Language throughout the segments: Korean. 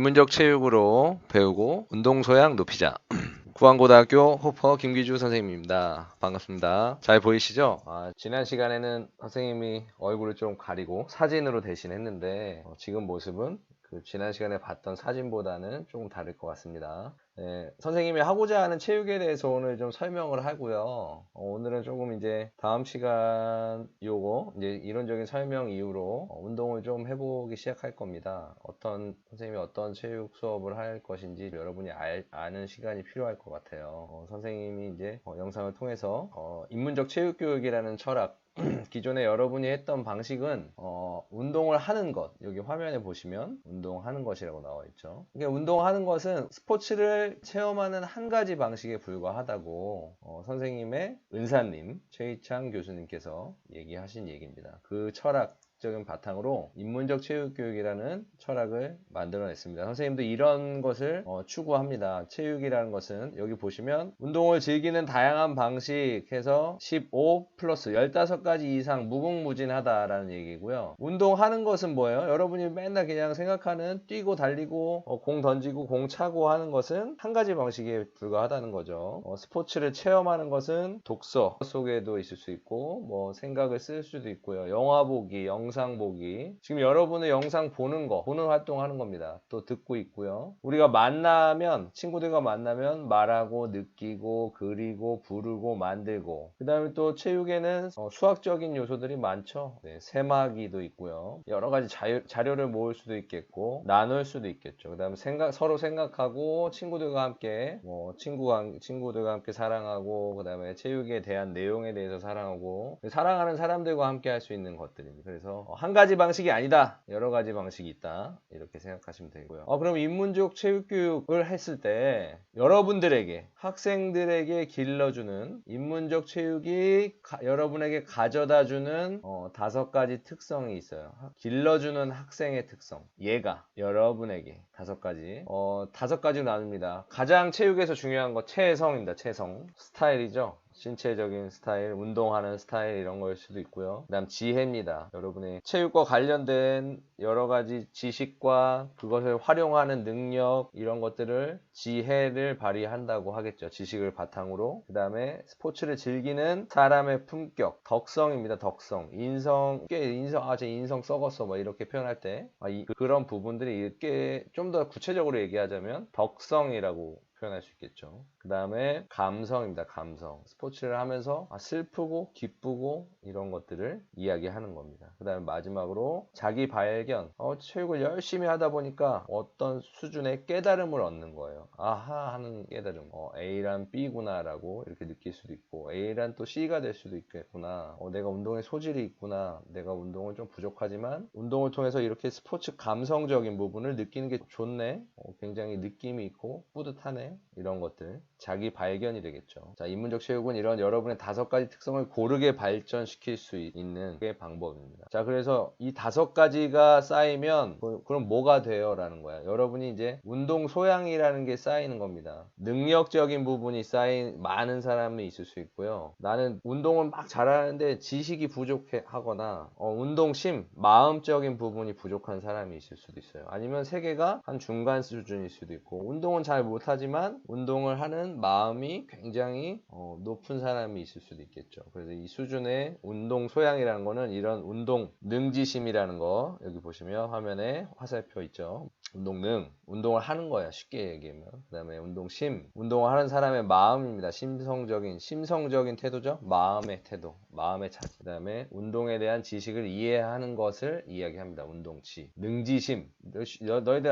인문적 체육으로 배우고 운동 소양 높이자. 구안고등학교 호퍼 김기주 선생님입니다. 반갑습니다. 잘 보이시죠? 지난 시간에는 선생님이 얼굴을 좀 가리고 사진으로 대신했는데 지금 모습은 그 지난 시간에 봤던 사진보다는 조금 다를 것 같습니다. 선생님이 하고자 하는 체육에 대해서 오늘 좀 설명을 하고요. 오늘은 조금 이제 다음 시간 요거 이제 이론적인 설명 이후로 운동을 좀 해보기 시작할 겁니다. 선생님이 어떤 체육 수업을 할 것인지 여러분이 아는 시간이 필요할 것 같아요. 선생님이 이제 영상을 통해서 인문적 체육 교육이라는 철학, 기존에 여러분이 했던 방식은 운동을 하는 것, 여기 화면에 보시면 운동하는 것이라고 나와 있죠. 이게 운동하는 것은 스포츠를 체험하는 한 가지 방식에 불과하다고 선생님의 은사님 최희창 교수님께서 얘기하신 얘기입니다. 그 철학적인 바탕으로 인문적 체육교육이라는 철학을 만들어냈습니다. 선생님도 이런 것을 추구합니다. 체육이라는 것은 여기 보시면 운동을 즐기는 다양한 방식해서 15 플러스 15가지 이상 무궁무진하다라는 얘기고요. 운동하는 것은 뭐예요? 여러분이 맨날 그냥 생각하는 뛰고 달리고 공 던지고 공 차고 하는 것은 한 가지 방식에 불과하다는 거죠. 스포츠를 체험하는 것은 독서 속에도 있을 수 있고 뭐 생각을 쓸 수도 있고요. 영화 보기, 영상 보기. 지금 여러분의 영상 보는 활동하는 겁니다. 또 듣고 있고요. 우리가 친구들과 만나면 말하고 느끼고 그리고 부르고 만들고, 그 다음에 또 체육에는 수학적인 요소들이 많죠. 세마기도 있고요. 여러 가지 자료를 모을 수도 있겠고 나눌 수도 있겠죠. 그 다음에 서로 생각하고 친구들과 함께 친구들과 함께 사랑하고, 그 다음에 체육에 대한 내용에 대해서 사랑하는 사람들과 함께 할 수 있는 것들입니다. 그래서 한 가지 방식이 아니다, 여러 가지 방식이 있다, 이렇게 생각하시면 되고요. 그럼 인문적 체육교육을 했을 때 여러분들에게, 학생들에게 길러주는 인문적 체육이 여러분에게 가져다주는 5가지 특성이 있어요. 길러주는 학생의 특성, 얘가 여러분에게 5가지 5가지로 나눕니다. 가장 체육에서 중요한 거 체성입니다. 체성, 스타일이죠. 신체적인 스타일, 운동하는 스타일, 이런 거일 수도 있고요. 그 다음 지혜입니다. 여러분의 체육과 관련된 여러 가지 지식과 그것을 활용하는 능력, 이런 것들을 지혜를 발휘한다고 하겠죠. 지식을 바탕으로. 그 다음에 스포츠를 즐기는 사람의 품격, 덕성입니다. 덕성, 제 인성 썩었어 뭐 이렇게 표현할 때 그런 부분들이 좀 더 구체적으로 얘기하자면 덕성이라고 표현할 수 있겠죠. 그 다음에 감성입니다. 감성. 스포츠를 하면서 슬프고 기쁘고 이런 것들을 이야기하는 겁니다. 그 다음에 마지막으로 자기 발견. 체육을 열심히 하다 보니까 어떤 수준의 깨달음을 얻는 거예요. 아하 하는 깨달음. A란 B구나 라고 이렇게 느낄 수도 있고, A란 또 C가 될 수도 있겠구나. 내가 운동에 소질이 있구나. 내가 운동은 좀 부족하지만 운동을 통해서 이렇게 스포츠 감성적인 부분을 느끼는 게 좋네. 굉장히 느낌이 있고 뿌듯하네. 이런 것들, 자기 발견이 되겠죠. 자, 인문적 체육은 이런 여러분의 5가지 특성을 고르게 발전시킬 수 있는 게 방법입니다. 자, 그래서 이 5가지가 쌓이면 그럼 뭐가 돼요? 라는 거야. 여러분이 이제 운동 소양이라는 게 쌓이는 겁니다. 능력적인 부분이 쌓인 많은 사람이 있을 수 있고요. 나는 운동을 막 잘하는데 지식이 부족하거나 운동심, 마음적인 부분이 부족한 사람이 있을 수도 있어요. 아니면 세계가 한 중간 수준일 수도 있고, 운동은 잘 못하지만 운동을 하는 마음이 굉장히 높은 사람이 있을 수도 있겠죠. 그래서 이 수준의 운동 소양이라는 거는 이런 운동 능지심이라는 거, 여기 보시면 화면에 화살표 있죠. 운동을 하는 거야, 쉽게 얘기하면. 그 다음에 운동심, 운동을 하는 사람의 마음입니다. 심성적인 태도죠. 마음의 태도, 마음의 차지. 그 다음에 운동에 대한 지식을 이해하는 것을 이야기합니다. 운동치. 능지심, 너희들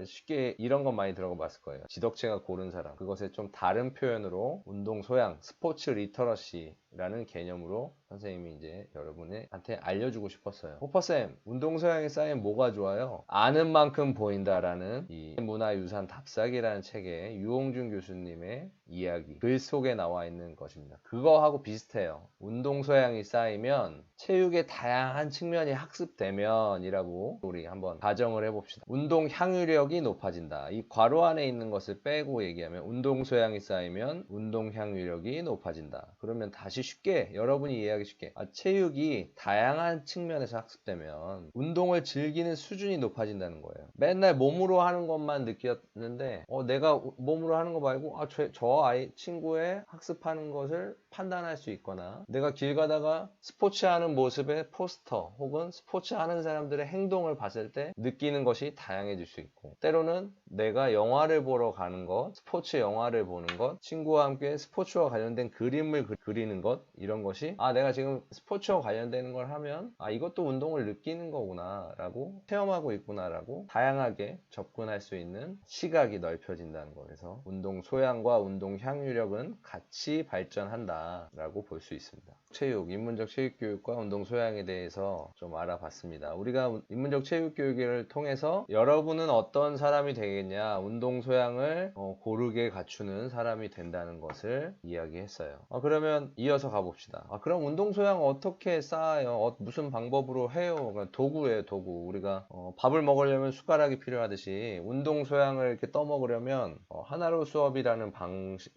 쉽게 이런 것 많이 들어봤을 거예요. 지덕체가 고른 사람. 그것의 좀 다른 표현으로 운동 소양, 스포츠 리터러시라는 개념으로 선생님이 이제 여러분한테 알려주고 싶었어요. 호퍼쌤, 운동 소양이 쌓이면 뭐가 좋아요? 아는 만큼 보인다라는 이 문화유산 답사기라는 책의 유홍준 교수님의 이야기, 글 속에 나와 있는 것입니다. 그거하고 비슷해요. 운동 소양이 쌓이면 체육의 다양한 측면이 학습되면이라고 우리 한번 가정을 해봅시다. 운동 향유력이 높아진다. 이 괄호 안에 있는 것을 빼고 얘기하면 운동 소양이 쌓이면 운동 향유력이 높아진다. 그러면 다시 쉽게 여러분이 이해하기 쉽게. 체육이 다양한 측면에서 학습되면 운동을 즐기는 수준이 높아진다는 거예요. 맨날 몸으로 하는 것만 느꼈는데 내가 몸으로 하는 거 말고 저 아이 친구의 학습하는 것을 판단할 수 있거나 내가 길 가다가 스포츠 하는 모습의 포스터 혹은 스포츠 하는 사람들의 행동을 봤을 때 느끼는 것이 다양해질 수 있고 때로는 내가 영화를 보러 가는 것, 스포츠 영화를 보는 것, 친구와 함께 스포츠와 관련된 그림을 그리는 것 이런 것이 내가 지금 스포츠와 관련되는 걸 하면 이것도 운동을 느끼는 거구나 라고 체험하고 있구나 라고 다양하게 접근할 수 있는 시각이 넓혀진다는 거에서 운동 소양과 운동 향유력은 같이 발전한다 라고 볼 수 있습니다. 체육, 인문적 체육교육과 운동 소양에 대해서 좀 알아봤습니다. 우리가 인문적 체육교육을 통해서 여러분은 어떤 사람이 되겠냐, 운동 소양을 고르게 갖추는 사람이 된다는 것을 이야기했어요. 그러면 이어서 가봅시다. 그럼 운동 소양 어떻게 쌓아요? 무슨 방법으로 해요? 도구예요, 도구. 우리가 밥을 먹으려면 숟가락이 필요하듯이 운동 소양을 이렇게 떠먹으려면 하나로 수업이라는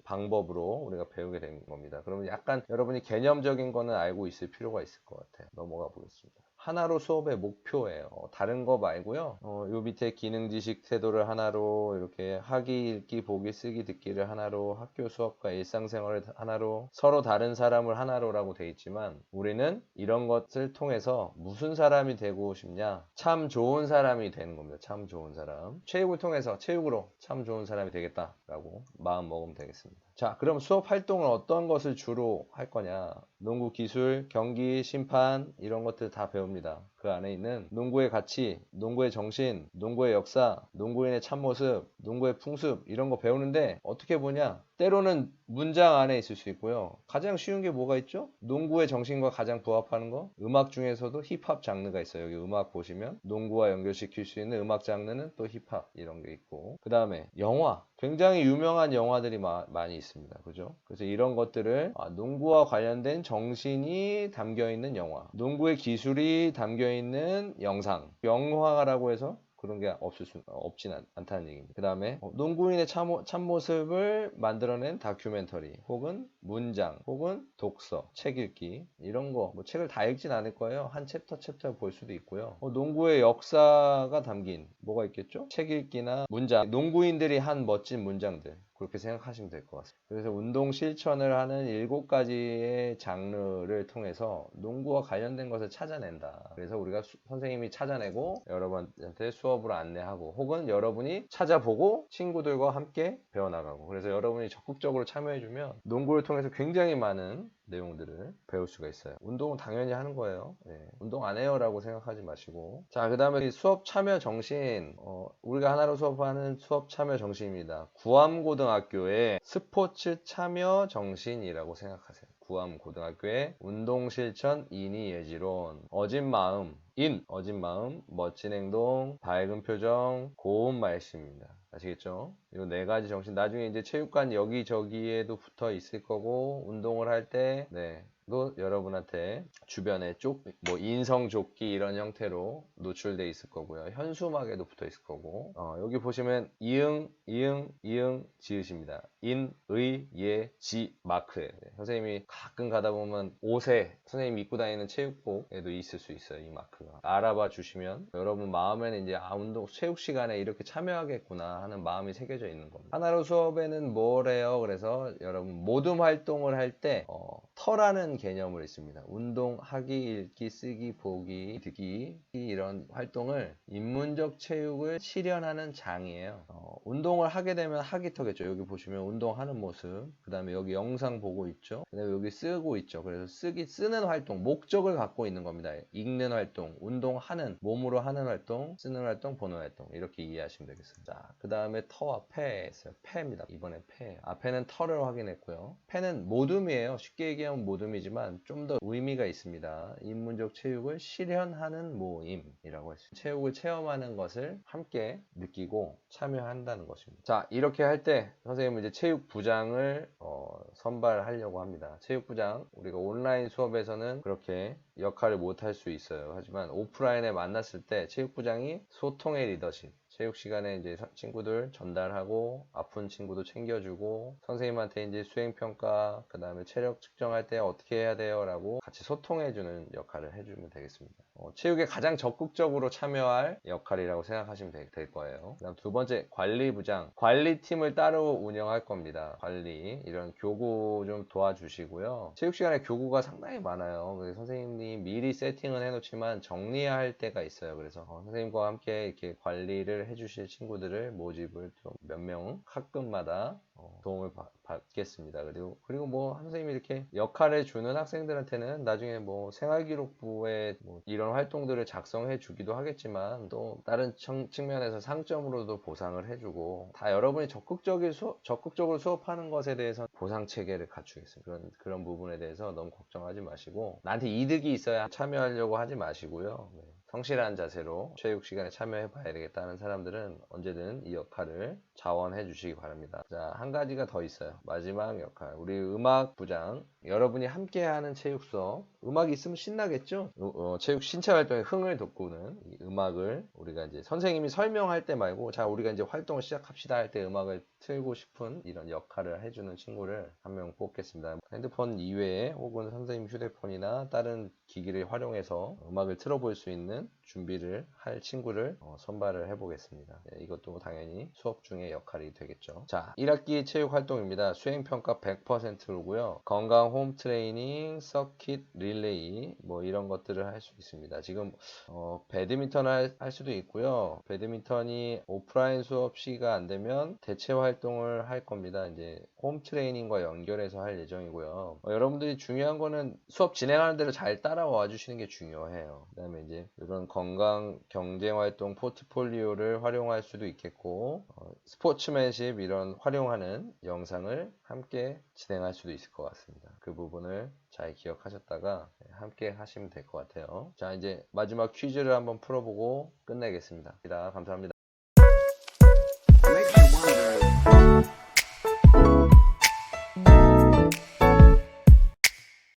방법으로 우리가 배우게 된 겁니다. 그러면 약간 여러분이 개념적인 거는 알고 있을 필요가 있을 것 같아요. 넘어가 보겠습니다. 하나로 수업의 목표예요. 다른 거 말고요. 요 밑에 기능 지식 태도를 하나로 이렇게 하기, 읽기, 보기, 쓰기, 듣기를 하나로 학교 수업과 일상생활을 하나로 서로 다른 사람을 하나로라고 돼 있지만 우리는 이런 것을 통해서 무슨 사람이 되고 싶냐? 참 좋은 사람이 되는 겁니다. 참 좋은 사람. 체육을 통해서 체육으로 참 좋은 사람이 되겠다라고 마음 먹으면 되겠습니다. 자, 그럼 수업 활동을 어떤 것을 주로 할 거냐? 농구 기술, 경기, 심판 이런 것들 다 배웁니다. 그 안에 있는 농구의 가치, 농구의 정신, 농구의 역사, 농구인의 참모습, 농구의 풍습 이런 거 배우는데 어떻게 보냐? 때로는 문장 안에 있을 수 있고요. 가장 쉬운 게 뭐가 있죠? 농구의 정신과 가장 부합하는 거? 음악 중에서도 힙합 장르가 있어요. 여기 음악 보시면 농구와 연결시킬 수 있는 음악 장르는 또 힙합 이런 게 있고 그 다음에 영화 굉장히 유명한 영화들이 많이 있습니다. 그죠? 그래서 이런 것들을 농구와 관련된 정신이 담겨있는 영화 농구의 기술이 담겨있는 영상 영화라고 해서 그런 게 없진 않다는 얘기입니다. 그 다음에 농구인의 참모습을 만들어낸 다큐멘터리 혹은 문장 혹은 독서, 책 읽기 이런 거 책을 다 읽진 않을 거예요. 한 챕터 볼 수도 있고요. 농구의 역사가 담긴 뭐가 있겠죠? 책 읽기나 문장, 농구인들이 한 멋진 문장들 그렇게 생각하시면 될 것 같습니다. 그래서 운동 실천을 하는 7가지의 장르를 통해서 농구와 관련된 것을 찾아낸다. 그래서 우리가 선생님이 찾아내고 여러분한테 수업을 안내하고 혹은 여러분이 찾아보고 친구들과 함께 배워나가고 그래서 여러분이 적극적으로 참여해주면 농구를 통해서 굉장히 많은 내용들을 배울 수가 있어요. 운동은 당연히 하는 거예요. 운동 안 해요 라고 생각하지 마시고 자, 그 다음에 수업 참여 정신 우리가 하나로 수업하는 수업 참여 정신입니다. 구암고등학교의 스포츠 참여 정신이라고 생각하세요. 구암고등학교의 운동실천 인의예지론 어진 마음 멋진 행동, 밝은 표정, 고운 말씀입니다. 아시겠죠? 이 4가지 정신 나중에 이제 체육관 여기저기에도 붙어 있을 거고 운동을 할 때 또 여러분한테 주변에 인성조끼 이런 형태로 노출돼 있을 거고요. 현수막에도 붙어 있을 거고 여기 보시면 이응 지읒입니다. 인, 의, 예, 지 마크예요. 선생님이 가끔 가다 보면 옷에 선생님이 입고 다니는 체육복에도 있을 수 있어요. 이 마크가 알아봐 주시면 여러분 마음에는 이제 운동 체육 시간에 이렇게 참여하겠구나 하는 마음이 새겨져 있는 겁니다. 하나로 수업에는 뭐래요? 그래서 여러분 모둠 활동을 할 때 터라는 개념을 있습니다. 운동, 하기, 읽기, 쓰기, 보기, 듣기 이런 활동을 인문적 체육을 실현하는 장이에요. 운동을 하게 되면 하기터겠죠. 여기 보시면 운동하는 모습 그 다음에 여기 영상 보고 있죠. 그 다음에 여기 쓰고 있죠. 그래서 쓰는 활동, 목적을 갖고 있는 겁니다. 읽는 활동, 운동하는, 몸으로 하는 활동, 쓰는 활동, 보는 활동 이렇게 이해하시면 되겠습니다. 그 다음에 터와 폐 있어요. 폐입니다. 이번에 폐. 앞에는 터를 확인했고요. 폐는 모둠이에요. 쉽게 얘기하면 모둠이지만 좀 더 의미가 있습니다. 인문적 체육을 실현하는 모임이라고 했습니다. 체육을 체험하는 것을 함께 느끼고 참여한다는 것입니다. 자, 이렇게 할 때 선생님은 이제 체육부장을 선발하려고 합니다. 체육부장 우리가 온라인 수업에서는 그렇게 역할을 못 할 수 있어요. 하지만 오프라인에 만났을 때 체육부장이 소통의 리더십 체육 시간에 이제 친구들 전달하고 아픈 친구도 챙겨주고 선생님한테 이제 수행평가 그다음에 체력 측정할 때 어떻게 해야 돼요라고 같이 소통해주는 역할을 해주면 되겠습니다. 체육에 가장 적극적으로 참여할 역할이라고 생각하시면 될 거예요. 그다음 두 번째 관리부장, 관리팀을 따로 운영할 겁니다. 관리 이런 교구 좀 도와주시고요. 체육 시간에 교구가 상당히 많아요. 그래서 선생님이 미리 세팅은 해놓지만 정리해야 할 때가 있어요. 그래서 선생님과 함께 이렇게 관리를 해주실 친구들을 모집을 좀 몇 명 학급마다 도움을 받겠습니다. 그리고 뭐 선생님이 이렇게 역할을 주는 학생들한테는 나중에 뭐 생활기록부에 뭐 이런 활동들을 작성해 주기도 하겠지만 또 다른 측면에서 상점으로도 보상을 해주고 다 여러분이 적극적으로 수업하는 것에 대해서 보상 체계를 갖추겠습니다. 그런 부분에 대해서 너무 걱정하지 마시고 나한테 이득이 있어야 참여하려고 하지 마시고요. 네. 성실한 자세로 체육 시간에 참여해 봐야 되겠다는 사람들은 언제든 이 역할을 자원해 주시기 바랍니다. 자, 한 가지가 더 있어요. 마지막 역할. 우리 음악 부장. 여러분이 함께하는 체육 수업. 음악이 있으면 신나겠죠? 체육 신체 활동에 흥을 돋구는 이 음악을 우리가 이제 선생님이 설명할 때 말고 자, 우리가 이제 활동을 시작합시다 할 때 음악을 틀고 싶은 이런 역할을 해주는 친구를 한 명 뽑겠습니다. 핸드폰 이외에 혹은 선생님 휴대폰이나 다른 기기를 활용해서 음악을 틀어볼 수 있는 준비를 할 친구를 선발을 해보겠습니다. 네, 이것도 당연히 수업 중에 역할이 되겠죠. 자, 1학기 체육 활동입니다. 수행평가 100%고요. 건강 홈 트레이닝, 서킷, 릴레이 뭐 이런 것들을 할 수 있습니다. 지금 배드민턴 할 수도 있고요. 배드민턴이 오프라인 수업시가 안 되면 대체 활동을 할 겁니다. 이제 홈 트레이닝과 연결해서 할 예정이고요. 여러분들이 중요한 거는 수업 진행하는 대로 잘 따라와 주시는 게 중요해요. 그 다음에 이제 이런 건강 경쟁 활동 포트폴리오를 활용할 수도 있겠고 스포츠맨십 이런 활용하는 영상을 함께 진행할 수도 있을 것 같습니다. 그 부분을 잘 기억하셨다가 함께 하시면 될 것 같아요. 자, 이제 마지막 퀴즈를 한번 풀어보고 끝내겠습니다. 감사합니다.